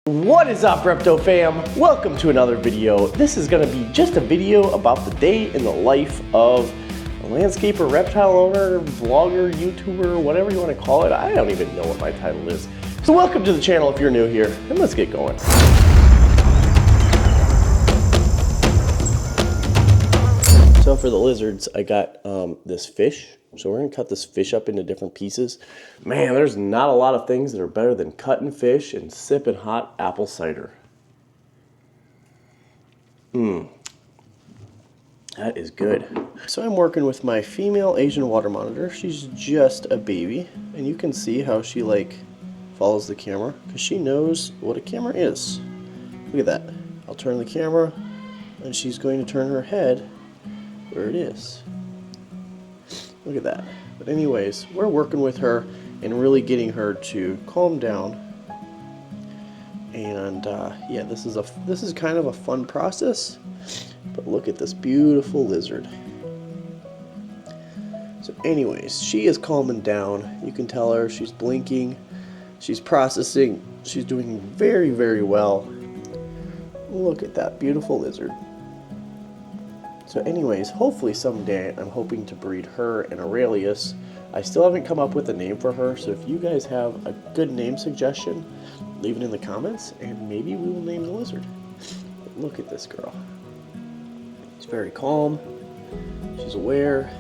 What is up, Repto fam? Welcome to another video. This is going to be just a video about the day in the life of a landscaper, reptile owner, vlogger, YouTuber, whatever you want to call it. I don't even know what my title is. So welcome to the channel if you're new here, and let's get going. So for the lizards, I got this fish. So we're gonna cut this fish up into different pieces. Man, there's not a lot of things that are better than cutting fish and sipping hot apple cider. That is good. So I'm working with my female Asian water monitor. She's just a baby, and you can see how she follows the camera because she knows what a camera is. Look at that. I'll turn the camera, and she's going to turn her head where it is. Look at that. But anyways, we're working with her and really getting her to calm down. And yeah, this is kind of a fun process. But look at this beautiful lizard. So anyways, she is calming down. You can tell her she's blinking. She's processing. She's doing very, very well. Look at that beautiful lizard. So anyways, hopefully someday I'm hoping to breed her and Aurelius. I still haven't come up with a name for her, so if you guys have a good name suggestion, leave it in the comments and maybe we will name the lizard. But look at this girl. She's very calm. She's aware.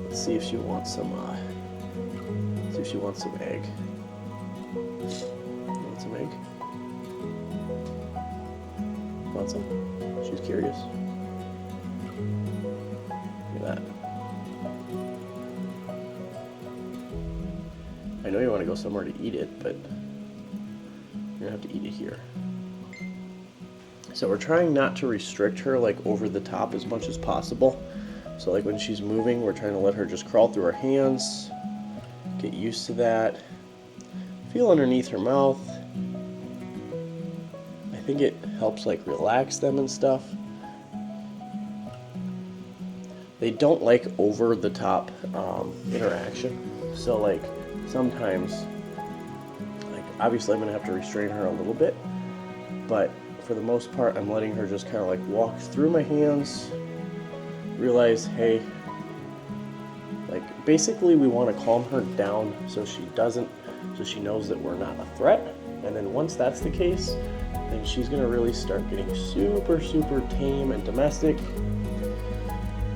Let's see if she wants some egg. You want some egg? Want some? She's curious. That. I know you want to go somewhere to eat it, but you're gonna have to eat it here. So we're trying not to restrict her over the top as much as possible. So when she's moving, we're trying to let her just crawl through her hands, get used to that, feel underneath her mouth. I think it helps relax them and stuff. They don't like over-the-top interaction. So sometimes, obviously I'm gonna have to restrain her a little bit, but for the most part I'm letting her just kind of walk through my hands, realize, hey, basically we want to calm her down so she knows that we're not a threat. And then once that's the case, then she's gonna really start getting super, super tame and domestic.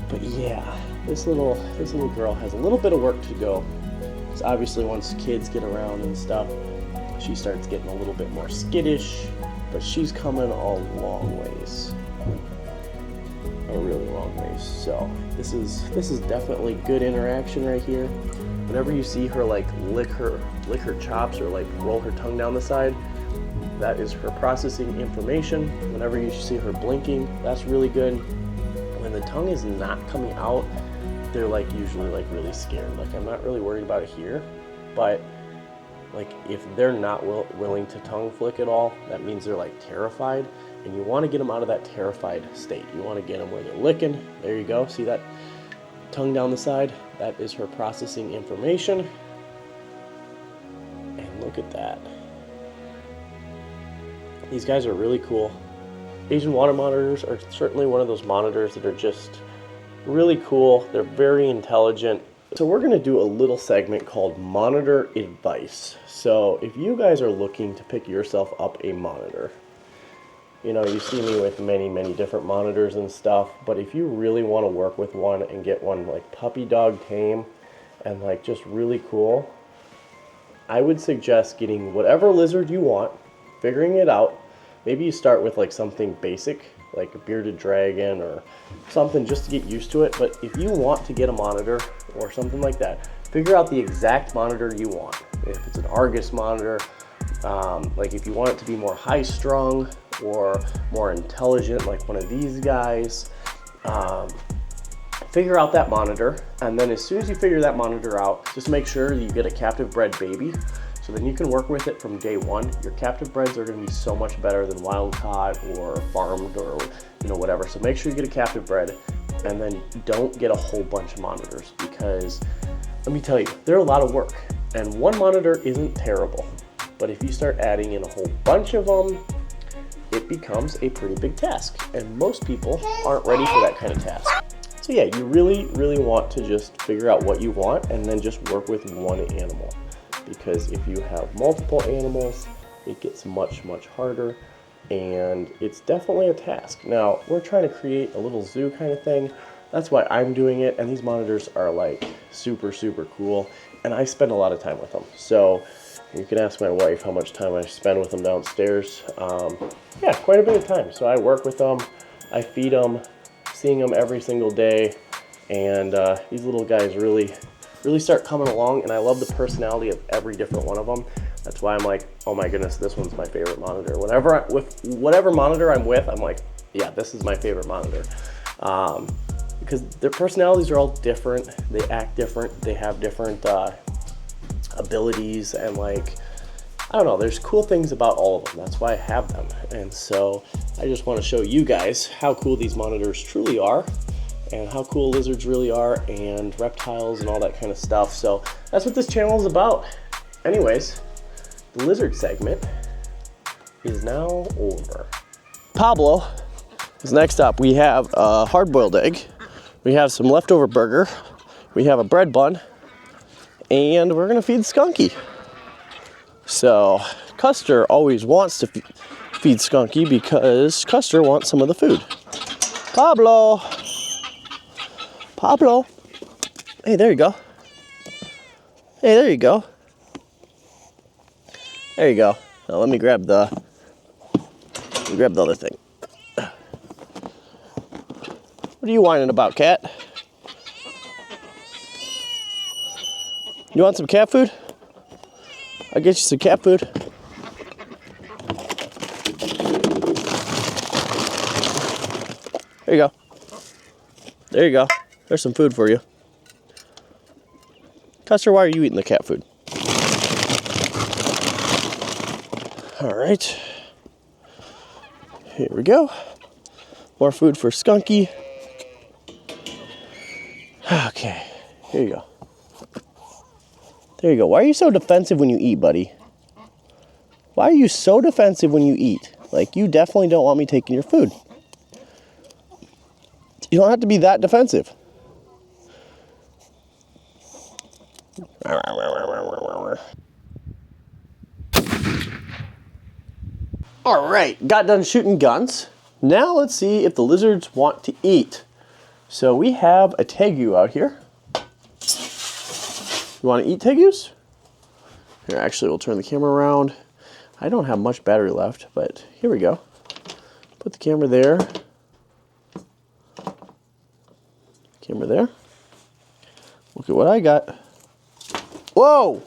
But yeah, this little girl has a little bit of work to go. So obviously once kids get around and stuff, she starts getting a little bit more skittish, but she's coming a long ways. A really long ways. So this is definitely good interaction right here. Whenever you see her lick her chops or roll her tongue down the side, that is her processing information. Whenever you see her blinking, that's really good. When the tongue is not coming out, they're usually really scared. I'm not really worried about it here, but if they're not willing to tongue flick at all, that means they're terrified, and you want to get them out of that terrified state. You want to get them where they're licking. There you go. See that tongue down the side? That is her processing information. And look at that. These guys are really cool. Asian water monitors are certainly one of those monitors that are just really cool. They're very intelligent. So we're going to do a little segment called Monitor Advice. So if you guys are looking to pick yourself up a monitor, you see me with many different monitors and stuff, but if you really want to work with one and get one puppy dog tame and just really cool, I would suggest getting whatever lizard you want, figuring it out. Maybe you start with something basic, like a bearded dragon or something, just to get used to it. But if you want to get a monitor or something like that, figure out the exact monitor you want. If it's an Argus monitor, if you want it to be more high strung or more intelligent, like one of these guys, figure out that monitor. And then as soon as you figure that monitor out, just make sure you get a captive bred baby. So then you can work with it from day one. Your captive breds are going to be so much better than wild caught or farmed or whatever. So make sure you get a captive bred, and then don't get a whole bunch of monitors, because let me tell you, they're a lot of work. And one monitor isn't terrible. But if you start adding in a whole bunch of them, it becomes a pretty big task. And most people aren't ready for that kind of task. So yeah, you really, really want to just figure out what you want and then just work with one animal. Because if you have multiple animals, it gets much, much harder. And it's definitely a task. Now, we're trying to create a little zoo kind of thing. That's why I'm doing it. And these monitors are like super, super cool. And I spend a lot of time with them. So you can ask my wife how much time I spend with them downstairs. Yeah, quite a bit of time. So I work with them, I feed them, seeing them every single day. And these little guys really start coming along. And I love the personality of every different one of them. That's why I'm like, oh my goodness, this one's my favorite monitor. With whatever monitor I'm with, I'm like, yeah, this is my favorite monitor. Because their personalities are all different. They act different. They have different abilities, and like, I don't know, there's cool things about all of them. That's why I have them. And so I just want to show you guys how cool these monitors truly are, and how cool lizards really are, and reptiles and all that kind of stuff. So that's what this channel is about. Anyways, the lizard segment is now over. Pablo is next up. We have a hard-boiled egg. We have some leftover burger. We have a bread bun. And we're gonna feed Skunky. So Custer always wants to feed Skunky because Custer wants some of the food. Pablo. Pablo. Hey, there you go. Hey, there you go. There you go. Now let me grab the other thing. What are you whining about, cat? You want some cat food? I'll get you some cat food. There you go. There you go. There's some food for you. Custer, why are you eating the cat food? All right. Here we go. More food for Skunky. Okay, here you go. There you go. Why are you so defensive when you eat, buddy? Why are you so defensive when you eat? Like, you definitely don't want me taking your food. You don't have to be that defensive. All right, got done shooting guns. Now let's see if the lizards want to eat. So we have a tegu out here. You want to eat tegus? Here, actually, we'll turn the camera around. I don't have much battery left, but here we go. Put the camera there. Camera there. Look at what I got. Whoa!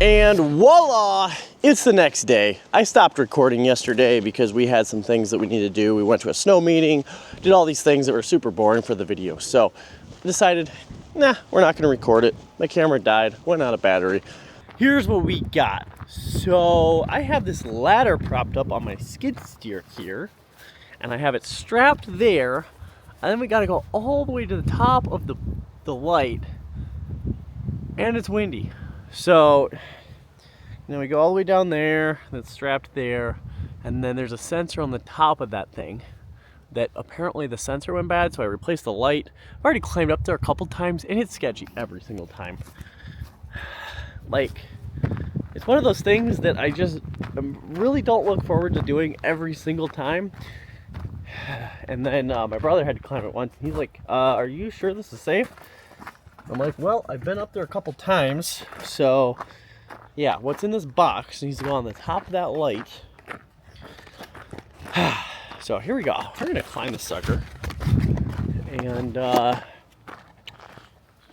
And voila, it's the next day. I stopped recording yesterday because we had some things that we needed to do. We went to a snow meeting, did all these things that were super boring for the video. So I decided, nah, we're not gonna record it. My camera died, went out of battery. Here's what we got. So I have this ladder propped up on my skid steer here, and I have it strapped there, and then we gotta go all the way to the top of the light, and it's windy. So, then we go all the way down there, that's strapped there, and then there's a sensor on the top of that thing that apparently the sensor went bad, so I replaced the light. I've already climbed up there a couple times, and it's sketchy every single time. Like, it's one of those things that I just really don't look forward to doing every single time. And then my brother had to climb it once, and he's like, are you sure this is safe? I'm like, well, I've been up there a couple times, so yeah, what's in this box needs to go on the top of that light. So here we go. We're gonna climb this sucker, and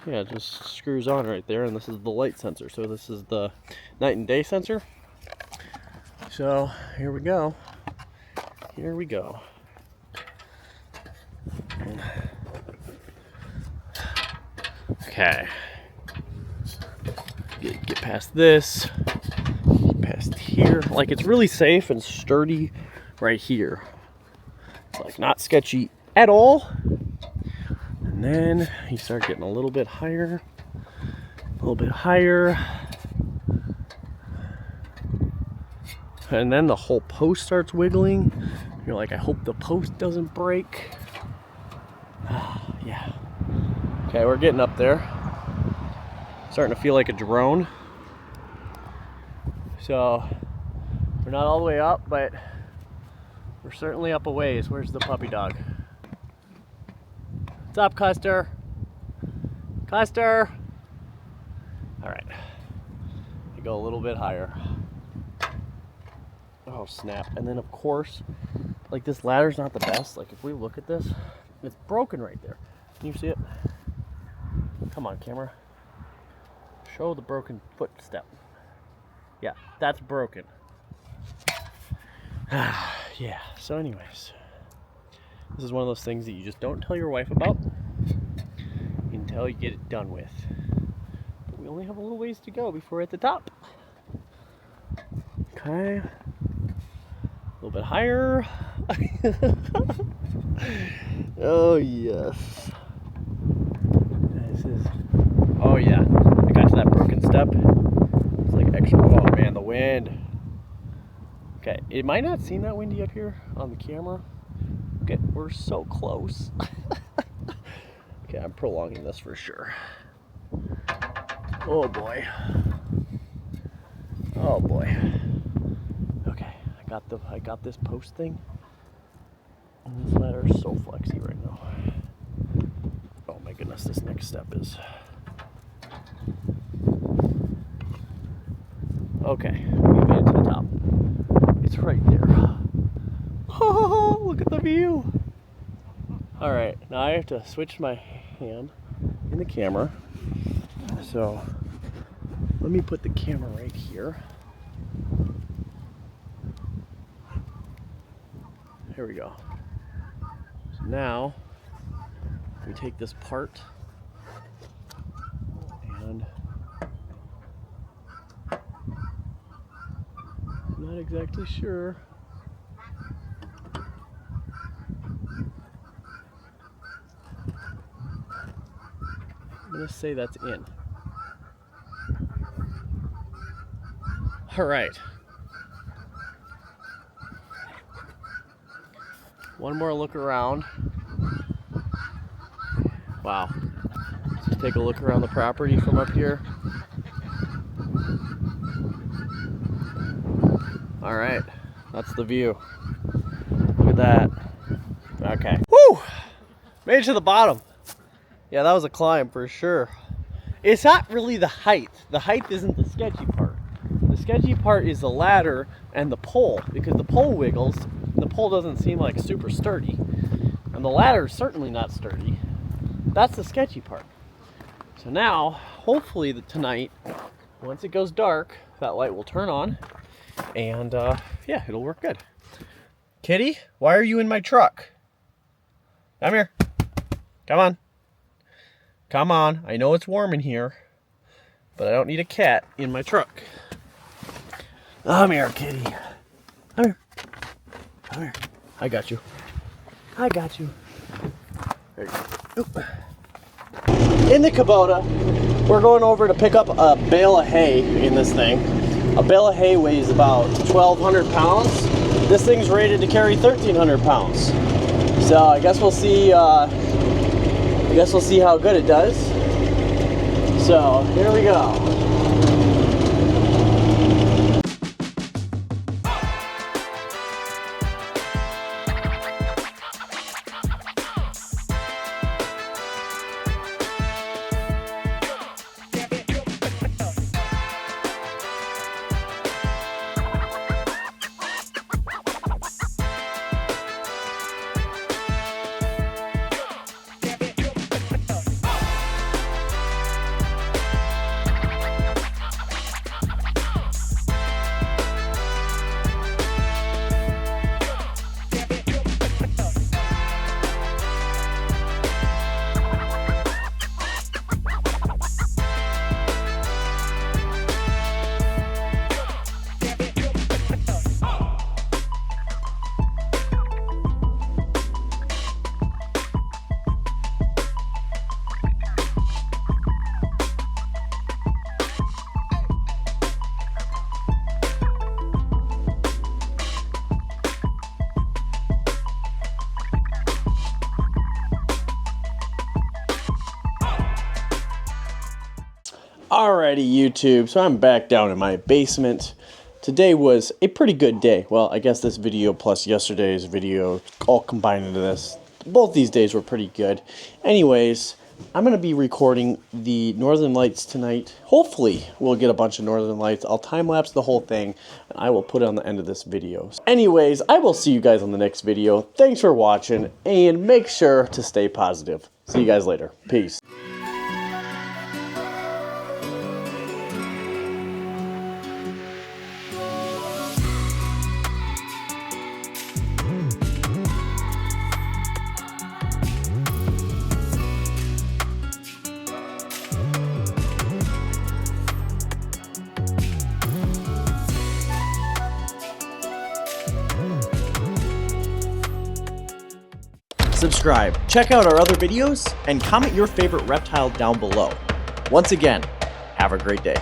yeah, it just screws on right there, and this is the light sensor. So this is the night and day sensor. So here we go. Here we go. Okay. Get past this. Get past here. Like, it's really safe and sturdy right here. It's like not sketchy at all. And then you start getting a little bit higher. A little bit higher. And then the whole post starts wiggling. You're like, I hope the post doesn't break. Yeah. Okay, we're getting up there. Starting to feel like a drone. So we're not all the way up, but we're certainly up a ways. Where's the puppy dog? What's up, Custer? Custer! All right. You go a little bit higher. Oh, snap. And then, of course, like, this ladder's not the best. Like, if we look at this, it's broken right there. Can you see it? Come on, camera. Show the broken footstep. Yeah, that's broken. Yeah, so anyways. This is one of those things that you just don't tell your wife about until you get it done with. But we only have a little ways to go before we're at the top. Okay. A little bit higher. Oh, yes. This is... Oh, yeah. I got to that broken step. It's like extra... Oh, man, the wind. Okay, it might not seem that windy up here on the camera. Okay, we're so close. Okay, I'm prolonging this for sure. Oh, boy. Oh, boy. Okay, I got this post thing. And this ladder is so flexy right now. Oh my goodness, this next step is... Okay, we made it to the top. It's right there. Oh, look at the view. Alright, now I have to switch my hand in the camera. So, let me put the camera right here. Here we go. So now, we take this part and I'm not exactly sure. I'm gonna say that's in. All right. One more look around. Wow. Let's take a look around the property from up here. All right, that's the view. Look at that. Okay. Woo! Made it to the bottom. Yeah, that was a climb for sure. It's not really the height. The height isn't the sketchy part. The sketchy part is the ladder and the pole, because the pole wiggles. The pole doesn't seem like super sturdy. And the ladder is certainly not sturdy. That's the sketchy part. So now, hopefully tonight, once it goes dark, that light will turn on. And yeah, it'll work good. Kitty, why are you in my truck? Come here. Come on. Come on. I know it's warm in here, but I don't need a cat in my truck. Come here, kitty. Come here. Come here. I got you. I got you. There you go. Oop. In the Kubota, we're going over to pick up a bale of hay in this thing. A bale of hay weighs about 1,200 pounds. This thing's rated to carry 1,300 pounds. So I guess we'll see. How good it does. So here we go. Alrighty, YouTube, so I'm back down in my basement. Today was a pretty good day. Well, I guess this video plus yesterday's video all combined into this. Both these days were pretty good. Anyways, I'm going to be recording the Northern Lights tonight. Hopefully, we'll get a bunch of Northern Lights. I'll time-lapse the whole thing, and I will put it on the end of this video. Anyways, I will see you guys on the next video. Thanks for watching, and make sure to stay positive. See you guys later. Peace. Subscribe, check out our other videos, and comment your favorite reptile down below. Once again, have a great day.